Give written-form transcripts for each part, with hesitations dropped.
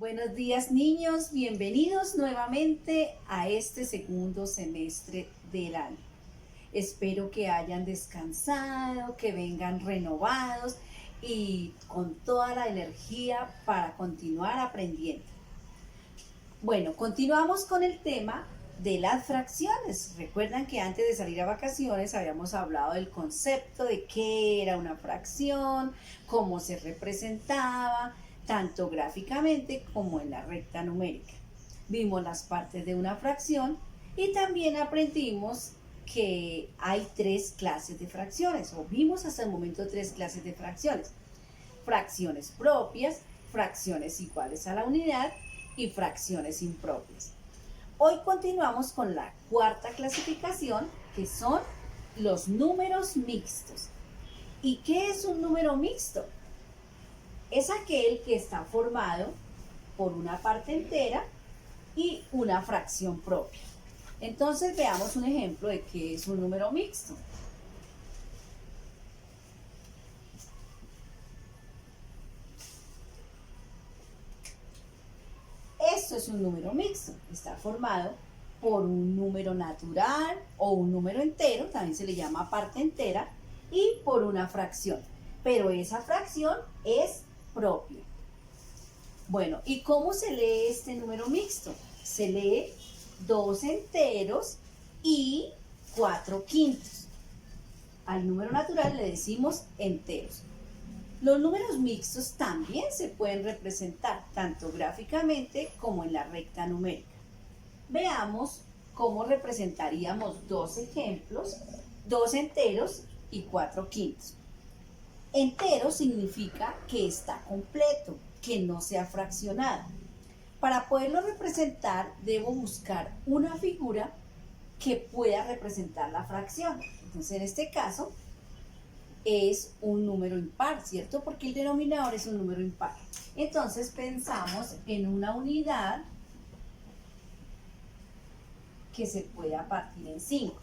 Buenos días niños, bienvenidos nuevamente a este segundo semestre del año. Espero que hayan descansado, que vengan renovados y con toda la energía para continuar aprendiendo. Bueno, continuamos con el tema de las fracciones. Recuerdan que antes de salir a vacaciones habíamos hablado del concepto de qué era una fracción, cómo se representaba, tanto gráficamente como en la recta numérica. Vimos las partes de una fracción y también aprendimos que hay tres clases de fracciones, o vimos hasta el momento tres clases de fracciones. Fracciones propias, fracciones iguales a la unidad y fracciones impropias. Hoy continuamos con la cuarta clasificación, que son los números mixtos. ¿Y qué es un número mixto? Es aquel que está formado por una parte entera y una fracción propia. Entonces veamos un ejemplo de qué es un número mixto. Esto es un número mixto, está formado por un número natural o un número entero, también se le llama parte entera, y por una fracción. Pero esa fracción es propia. Bueno, ¿y cómo se lee este número mixto? Se lee 2 enteros y 4 quintos. Al número natural le decimos enteros. Los números mixtos también se pueden representar tanto gráficamente como en la recta numérica. Veamos cómo representaríamos dos ejemplos, 2 enteros y 4 quintos. Entero significa que está completo, que no sea fraccionado. Para poderlo representar, debo buscar una figura que pueda representar la fracción. Entonces, en este caso, es un número impar, ¿cierto? Porque el denominador es un número impar. Entonces, pensamos en una unidad que se pueda partir en 5.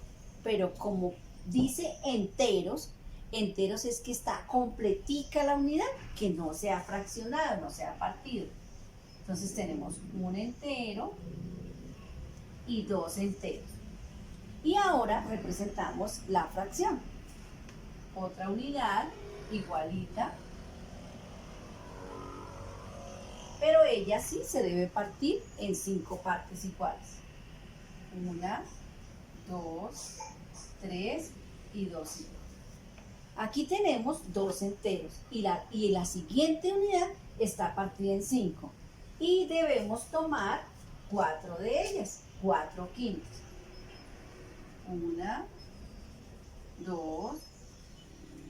Pero como dice enteros, enteros es que está completica la unidad, que no sea fraccionado, no sea partido. Entonces tenemos un entero y 2 enteros. Y ahora representamos la fracción. Otra unidad igualita, pero ella sí se debe partir en 5 partes iguales. 1, 2, 3 y 2. Aquí tenemos 2 enteros y la siguiente unidad está partida en 5. Y debemos tomar 4 de ellas, 4 quintos. 1, 2,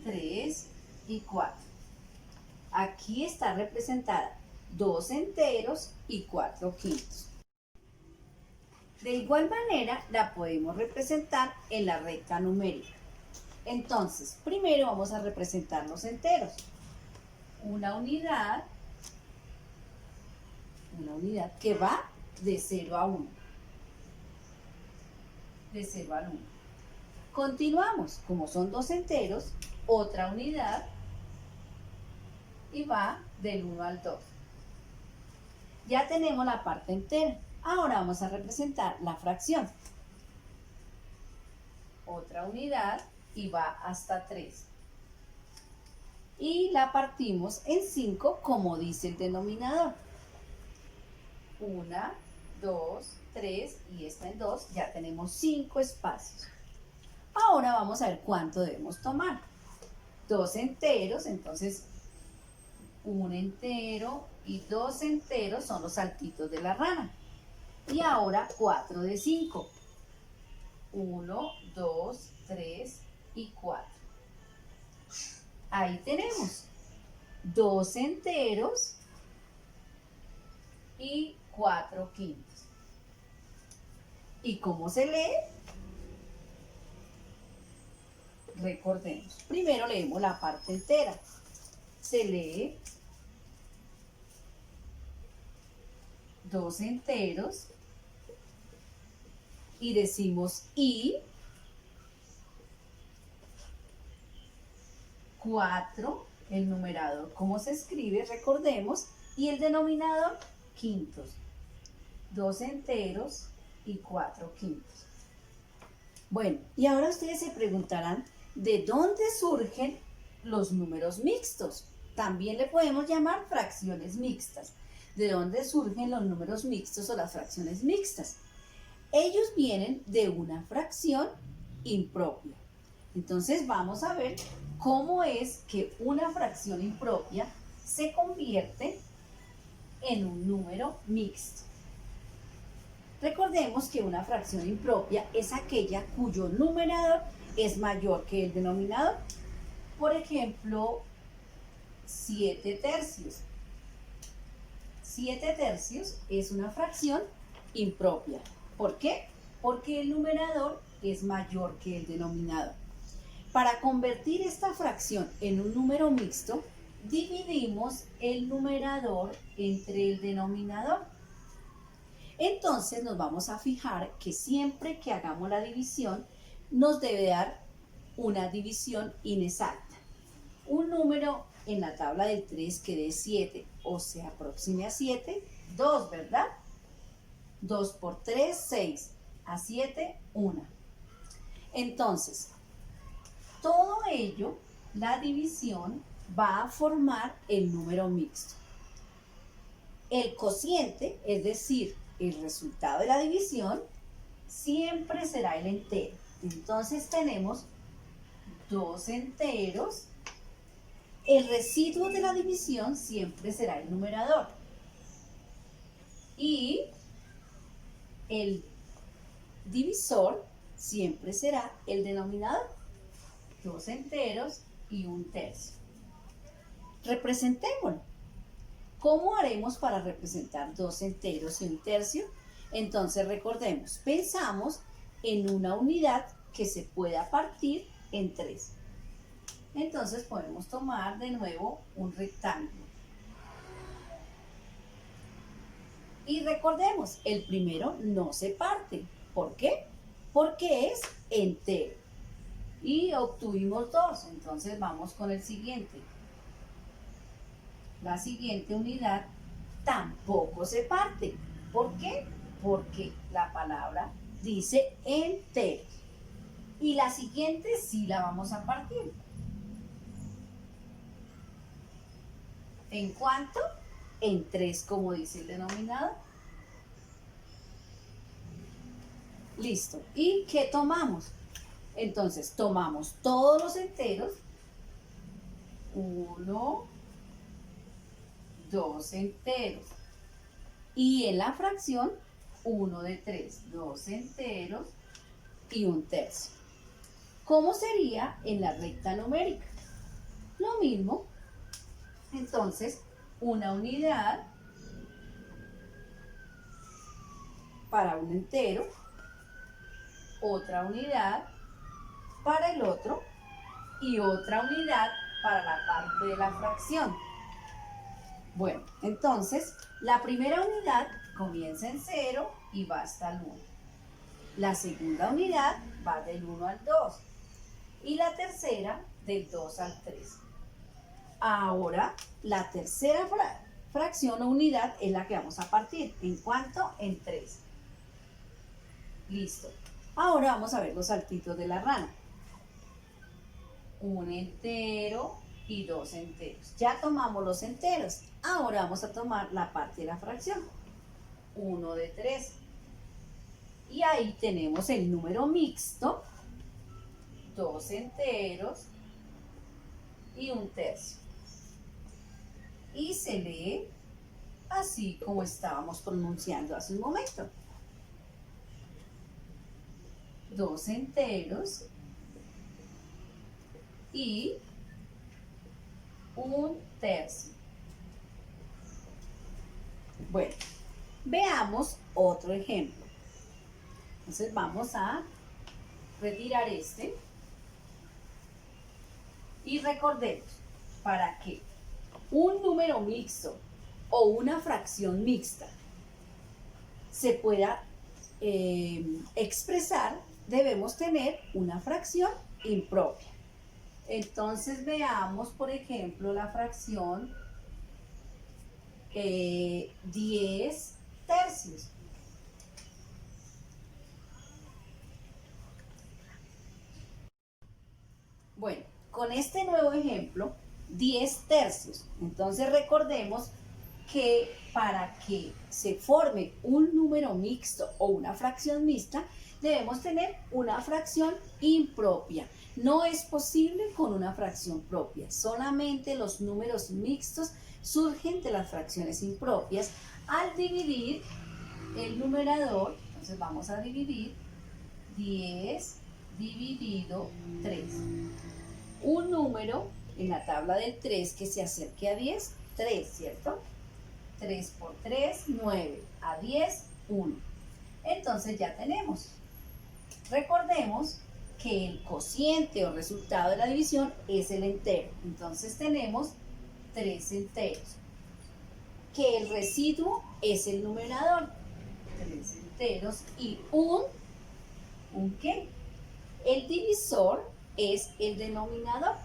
3 y 4. Aquí está representada 2 enteros y 4 quintos. De igual manera la podemos representar en la recta numérica. Entonces, primero vamos a representar los enteros. Una unidad que va de 0 a 1. De 0 al 1. Continuamos, como son 2 enteros, otra unidad y va del 1 al 2. Ya tenemos la parte entera. Ahora vamos a representar la fracción. Otra unidad y va hasta 3. Y la partimos en 5 como dice el denominador. 1, 2, 3 y esta en 2. Ya tenemos 5 espacios. Ahora vamos a ver cuánto debemos tomar. 2 enteros, entonces 1 entero y 2 enteros son los saltitos de la rana. Y ahora 4 de 5. 1, 2, 3 y 4. Ahí tenemos 2 enteros y 4 quintos. ¿Y cómo se lee? Recordemos. Primero leemos la parte entera. Se lee 2 enteros y decimos y 4, el numerador, ¿cómo se escribe? Recordemos, y el denominador, quintos, 2 enteros y 4 quintos. Bueno, y ahora ustedes se preguntarán, ¿de dónde surgen los números mixtos? También le podemos llamar fracciones mixtas. ¿De dónde surgen los números mixtos o las fracciones mixtas? Ellos vienen de una fracción impropia. Entonces vamos a ver cómo es que una fracción impropia se convierte en un número mixto. Recordemos que una fracción impropia es aquella cuyo numerador es mayor que el denominador. Por ejemplo, 7 tercios. 7 tercios es una fracción impropia. ¿Por qué? Porque el numerador es mayor que el denominador. Para convertir esta fracción en un número mixto, dividimos el numerador entre el denominador. Entonces nos vamos a fijar que siempre que hagamos la división, nos debe dar una división inexacta. Un número en la tabla del 3 que dé 7 o se aproxime a 7, 2, ¿verdad? 2 por 3, 6. A 7, 1. Entonces, todo ello, la división, va a formar el número mixto. El cociente, es decir, el resultado de la división, siempre será el entero. Entonces tenemos 2 enteros. El residuo de la división siempre será el numerador. Y el divisor siempre será el denominador. 2 enteros y 1 tercio. Representémoslo. ¿Cómo haremos para representar 2 enteros y 1 tercio? Entonces recordemos, pensamos en una unidad que se pueda partir en 3. Entonces podemos tomar de nuevo un rectángulo. Y recordemos, el primero no se parte. ¿Por qué? Porque es entero. Y obtuvimos 2, entonces vamos con el siguiente. La siguiente unidad tampoco se parte. ¿Por qué? Porque la palabra dice entero. Y la siguiente sí la vamos a partir. ¿En cuánto? En 3, como dice el denominador. Listo. ¿Y qué tomamos? Entonces, tomamos todos los enteros. 1, 2 enteros. Y en la fracción, 1 de 3, 2 enteros y 1 tercio. ¿Cómo sería en la recta numérica? Lo mismo. Entonces, una unidad para un entero, otra unidad para el otro y otra unidad para la parte de la fracción. Bueno, entonces, la primera unidad comienza en 0 y va hasta el 1. La segunda unidad va del 1 al 2 y la tercera del 2 al 3. Ahora, la tercera fracción o unidad es la que vamos a partir. ¿En cuánto? En 3. Listo. Ahora vamos a ver los saltitos de la rana. 1 entero y 2 enteros. Ya tomamos los enteros. Ahora vamos a tomar la parte de la fracción. 1 de 3. Y ahí tenemos el número mixto. 2 enteros y 1 tercio. Y se lee así como estábamos pronunciando hace un momento. 2 enteros y 1 tercio. Bueno, veamos otro ejemplo. Entonces vamos a retirar este y recordemos, para que un número mixto o una fracción mixta se pueda expresar, debemos tener una fracción impropia. Entonces veamos, por ejemplo, la fracción 10 tercios. Bueno, con este nuevo ejemplo, 10 tercios. Entonces recordemos que para que se forme un número mixto o una fracción mixta, debemos tener una fracción impropia. No es posible con una fracción propia. Solamente los números mixtos surgen de las fracciones impropias al dividir el numerador. Entonces vamos a dividir 10 dividido 3. Un número en la tabla del 3 que se acerque a 10, 3, ¿cierto? 3 por 3, 9. A 10, 1. Entonces ya tenemos. Recordemos que el cociente o resultado de la división es el entero. Entonces tenemos 3 enteros. Que el residuo es el numerador. 3 enteros y ¿un qué? El divisor es el denominador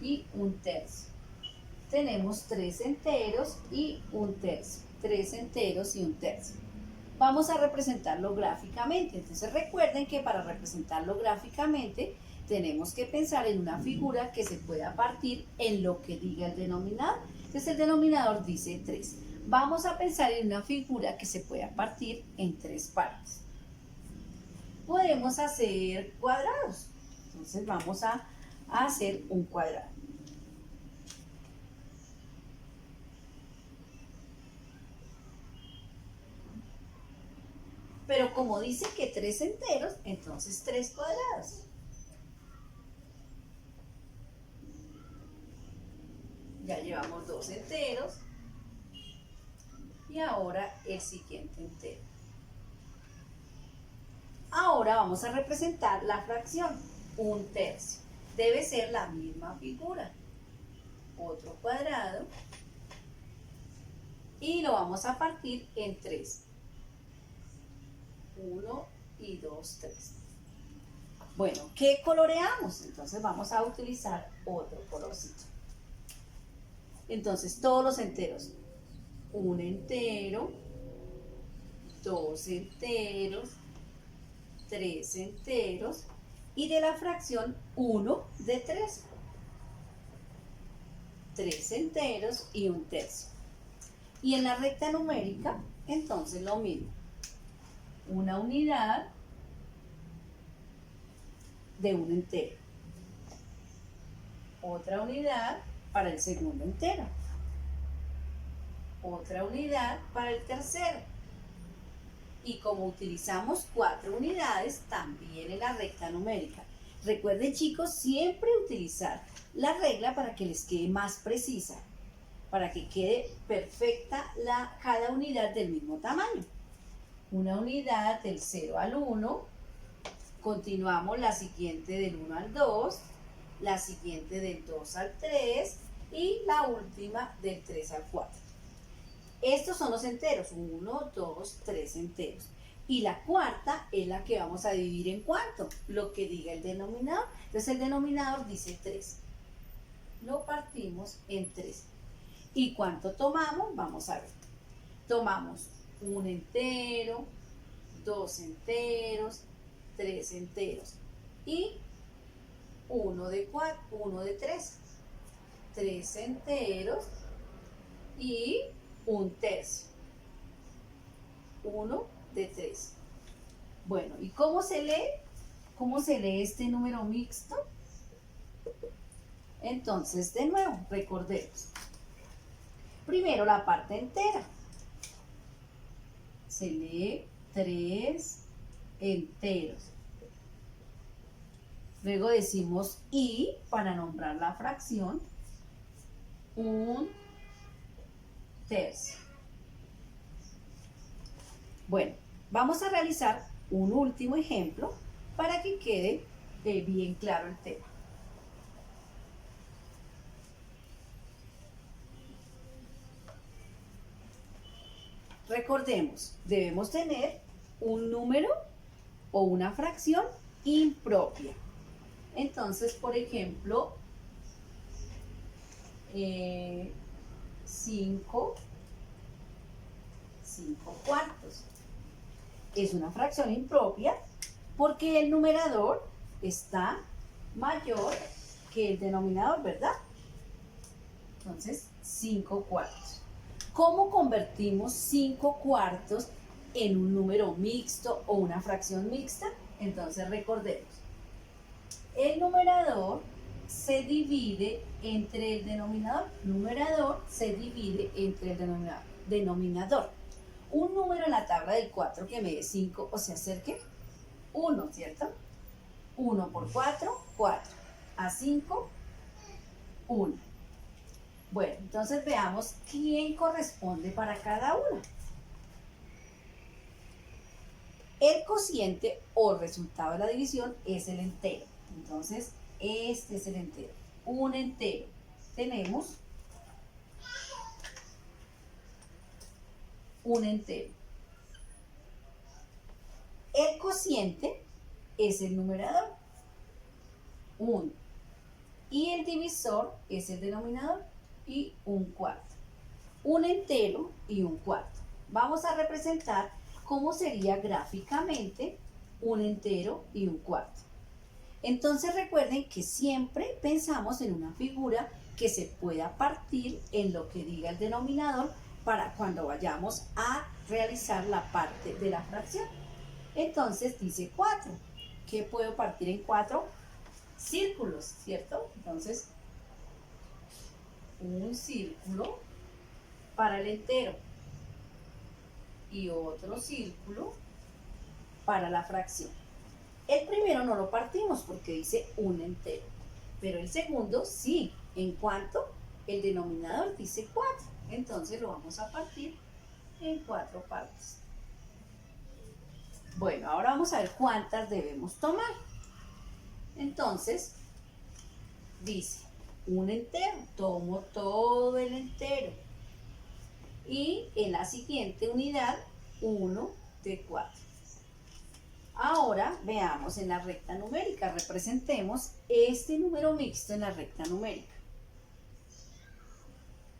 y un tercio. Tenemos 3 enteros y un tercio. 3 enteros y un tercio. Vamos a representarlo gráficamente. Entonces recuerden que para representarlo gráficamente tenemos que pensar en una figura que se pueda partir en lo que diga el denominador. Entonces el denominador dice 3. Vamos a pensar en una figura que se pueda partir en 3 partes. Podemos hacer cuadrados. Entonces vamos a hacer un cuadrado. Pero como dice que 3 enteros, entonces 3 cuadrados. Ya llevamos 2 enteros. Y ahora el siguiente entero. Ahora vamos a representar la fracción, un tercio. Debe ser la misma figura. Otro cuadrado. Y lo vamos a partir en 3. 1 y 2, 3. Bueno, ¿qué coloreamos? Entonces vamos a utilizar otro colorcito. Entonces todos los enteros. 1 entero, 2 enteros, 3 enteros y de la fracción 1 de 3. 3 enteros y un tercio. Y en la recta numérica, entonces lo mismo. Una unidad de un entero. Otra unidad para el segundo entero. Otra unidad para el tercero. Y como utilizamos 4 unidades, también en la recta numérica. Recuerden, chicos, siempre utilizar la regla para que les quede más precisa, para que quede perfecta cada unidad del mismo tamaño. Una unidad del 0 al 1, continuamos la siguiente del 1 al 2, la siguiente del 2 al 3 y la última del 3 al 4. Estos son los enteros, 1, 2, 3 enteros. Y la cuarta es la que vamos a dividir en cuánto, lo que diga el denominador. Entonces el denominador dice 3. Lo partimos en 3. ¿Y cuánto tomamos? Vamos a ver. Tomamos un entero, 2 enteros, 3 enteros y 1 de 3. 3 enteros y un tercio. 1 de 3. Bueno, ¿y cómo se lee? ¿Cómo se lee este número mixto? Entonces, de nuevo, recordemos. Primero la parte entera. Se lee 3 enteros. Luego decimos y para nombrar la fracción, un tercio. Bueno, vamos a realizar un último ejemplo para que quede bien claro el tema. Recordemos, debemos tener un número o una fracción impropia. Entonces, por ejemplo, 5 5 cuartos. Es una fracción impropia porque el numerador está mayor que el denominador, ¿verdad? Entonces, 5 cuartos. ¿Cómo convertimos 5 cuartos en un número mixto o una fracción mixta? Entonces, recordemos, el numerador se divide entre el denominador. Numerador se divide entre el denominador. Un número en la tabla del 4 que me dé 5 o se acerque, 1, ¿cierto? 1 por 4, 4. A 5, 1. Bueno, entonces veamos quién corresponde para cada una. El cociente o resultado de la división es el entero. Entonces, este es el entero. Un entero. Tenemos un entero. El cociente es el numerador, 1. Y el divisor es el denominador, y un cuarto. Un entero y un cuarto. Vamos a representar cómo sería gráficamente un entero y un cuarto. Entonces recuerden que siempre pensamos en una figura que se pueda partir en lo que diga el denominador para cuando vayamos a realizar la parte de la fracción. Entonces dice 4. ¿Qué puedo partir en 4? Círculos, ¿cierto? Entonces, un círculo para el entero y otro círculo para la fracción. El primero no lo partimos porque dice un entero, pero el segundo sí. ¿En cuánto? El denominador dice 4, entonces lo vamos a partir en 4 partes. Bueno, ahora vamos a ver cuántas debemos tomar. Entonces, dice un entero, tomo todo el entero. Y en la siguiente unidad, 1 de 4. Ahora veamos en la recta numérica, representemos este número mixto en la recta numérica.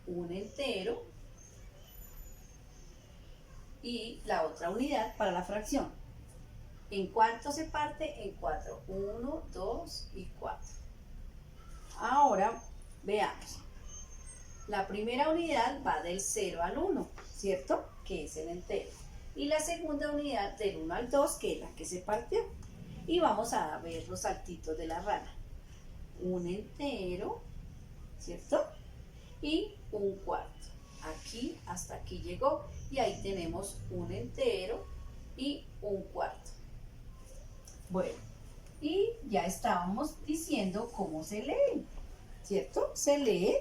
Un entero y la otra unidad para la fracción. ¿En cuánto se parte? En 4. 1, 2 y 4. Ahora veamos. La primera unidad va del 0 al 1, ¿cierto? Que es el entero. Y la segunda unidad del 1 al 2, que es la que se partió. Y vamos a ver los saltitos de la rana. Un entero, ¿cierto? Y un cuarto. Aquí hasta aquí llegó. Y ahí tenemos un entero y un cuarto. Bueno, y ya estábamos diciendo cómo se lee, ¿cierto? Se lee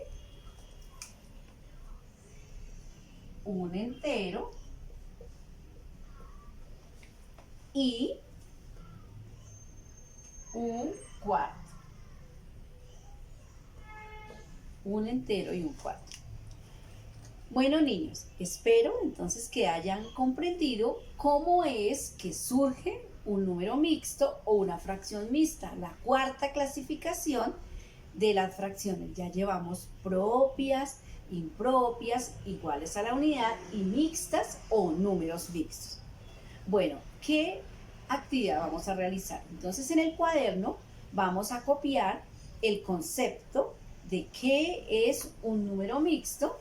un entero y un cuarto. Un entero y un cuarto. Bueno, niños, espero entonces que hayan comprendido cómo es que surge un número mixto o una fracción mixta, la cuarta clasificación de las fracciones. Ya llevamos propias, impropias, iguales a la unidad y mixtas o números mixtos. Bueno, ¿qué actividad vamos a realizar? Entonces en el cuaderno vamos a copiar el concepto de qué es un número mixto,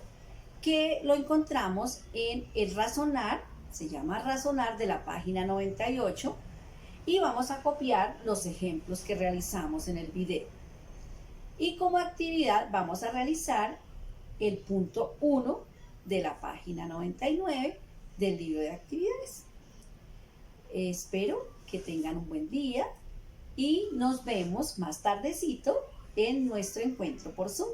que lo encontramos en el razonar, se llama razonar de la página 98, y vamos a copiar los ejemplos que realizamos en el video. Y como actividad vamos a realizar el punto 1 de la página 99 del libro de actividades. Espero que tengan un buen día y nos vemos más tardecito en nuestro encuentro por Zoom.